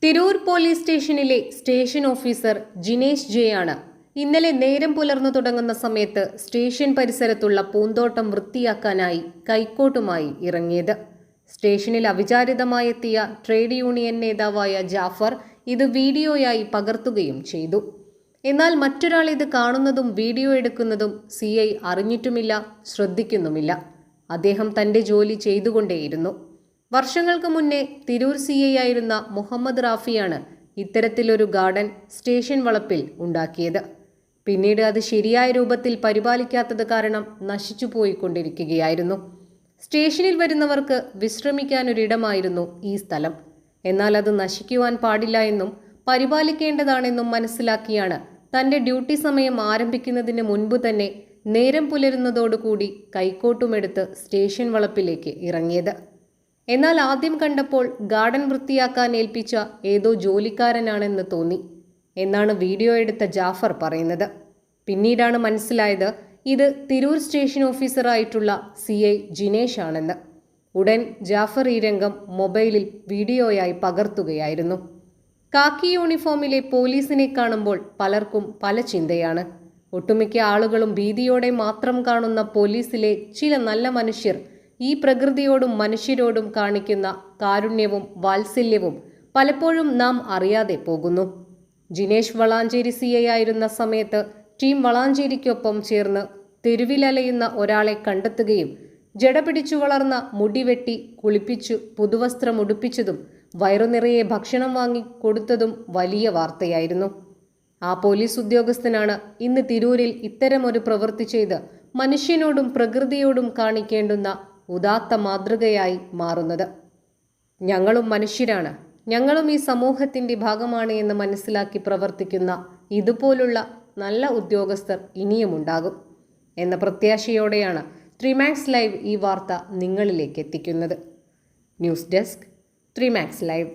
Tirur police സ്റ്റേഷനിലെ station officer Jinesh J ആണ് ഇന്നലെ നേരം പുലർന്നു തുടങ്ങുന്ന സമയത്ത് സ്റ്റേഷൻ പരിസരത്തുള്ള പൂന്തോട്ടം വൃത്തിയാക്കാനായി കൈക്കോട്ടുമായി ഇറങ്ങിയത്. സ്റ്റേഷനിൽ അവിചാരിതമായെത്തിയ ട്രേഡ് യൂണിയൻ നേതാവായ ജാഫർ ഇത് വീഡിയോയായി പകർത്തുകയും ചെയ്തു. എന്നാൽ മറ്റൊരാൾ ഇത് കാണുന്നതും വീഡിയോ എടുക്കുന്നതും CI അറിഞ്ഞിട്ടുമില്ല, ശ്രദ്ധിക്കുന്നുമില്ല. അദ്ദേഹം തന്റെ ജോലി ചെയ്തുകൊണ്ടേയിരുന്നു. വർഷങ്ങൾക്ക് മുന്നേ തിരൂർ CI ആയിരുന്ന മുഹമ്മദ് റാഫിയാണ് ഇത്തരത്തിലൊരു ഗാർഡൻ സ്റ്റേഷൻ വളപ്പിൽ ഉണ്ടാക്കിയത്. പിന്നീട് അത് ശരിയായ രൂപത്തിൽ പരിപാലിക്കാത്തത് കാരണം നശിച്ചുപോയിക്കൊണ്ടിരിക്കുകയായിരുന്നു. സ്റ്റേഷനിൽ വരുന്നവർക്ക് വിശ്രമിക്കാനൊരിടമായിരുന്നു ഈ സ്ഥലം. എന്നാൽ അത് നശിക്കുവാൻ പാടില്ല എന്നും പരിപാലിക്കേണ്ടതാണെന്നും മനസ്സിലാക്കിയാണ് തന്റെ ഡ്യൂട്ടി സമയം ആരംഭിക്കുന്നതിന് മുൻപ് തന്നെ നേരം പുലരുന്നതോടുകൂടി കൈക്കോട്ടുമെടുത്ത് സ്റ്റേഷൻ വളപ്പിലേക്ക് ഇറങ്ങിയത്. എന്നാൽ ആദ്യം കണ്ടപ്പോൾ ഗാർഡൻ വൃത്തിയാക്കാൻ ഏൽപ്പിച്ച ഏതോ ജോലിക്കാരനാണെന്ന് തോന്നി എന്നാണ് വീഡിയോ എടുത്ത ജാഫർ പറയുന്നത്. പിന്നീടാണ് മനസ്സിലായത് ഇത് തിരൂർ സ്റ്റേഷൻ ഓഫീസറായിട്ടുള്ള CI ജിനേഷ് ആണെന്ന്. ഉടൻ ജാഫർ ഈ രംഗം മൊബൈലിൽ വീഡിയോയായി പകർത്തുകയായിരുന്നു. കാക്കി യൂണിഫോമിലെ പോലീസിനെ കാണുമ്പോൾ പലർക്കും പല ചിന്തയാണ്. ഒട്ടുമിക്ക ആളുകളും ഭീതിയോടെ മാത്രം കാണുന്ന പോലീസിലെ ചില നല്ല മനുഷ്യർ ഈ പ്രകൃതിയോടും മനുഷ്യരോടും കാണിക്കുന്ന കാരുണ്യവും വാത്സല്യവും പലപ്പോഴും നാം അറിയാതെ പോകുന്നു. ജിനേഷ് വളാഞ്ചേരി CI ആയിരുന്ന സമയത്ത് ടീം വളാഞ്ചേരിക്കൊപ്പം ചേർന്ന് തെരുവിലലയുന്ന ഒരാളെ കണ്ടെത്തുകയും ജട പിടിച്ചു വളർന്ന മുടി വെട്ടി കുളിപ്പിച്ചു പുതുവസ്ത്രം ഉടുപ്പിച്ചതും വയറുനിറയെ ഭക്ഷണം വാങ്ങി കൊടുത്തതും വലിയ വാർത്തയായിരുന്നു. ആ പോലീസ് ഉദ്യോഗസ്ഥനാണ് ഇന്ന് തിരൂരിൽ ഇത്തരമൊരു പ്രവൃത്തി ചെയ്ത് മനുഷ്യനോടും പ്രകൃതിയോടും കാണിക്കേണ്ടുന്ന ഉദാത്ത മാതൃകയായി മാറുന്നത്. ഞങ്ങളും മനുഷ്യരാണ്, ഞങ്ങളും ഈ സമൂഹത്തിന്റെ ഭാഗമാണ് എന്ന് മനസ്സിലാക്കി പ്രവർത്തിക്കുന്ന ഇതുപോലുള്ള നല്ല ഉദ്യോഗസ്ഥർ ഇനിയുമുണ്ടാകും എന്ന പ്രത്യാശയോടെയാണ് 3Max ലൈവ് ഈ വാർത്ത നിങ്ങളിലേക്ക് എത്തിക്കുന്നത്. News desk 3Max live.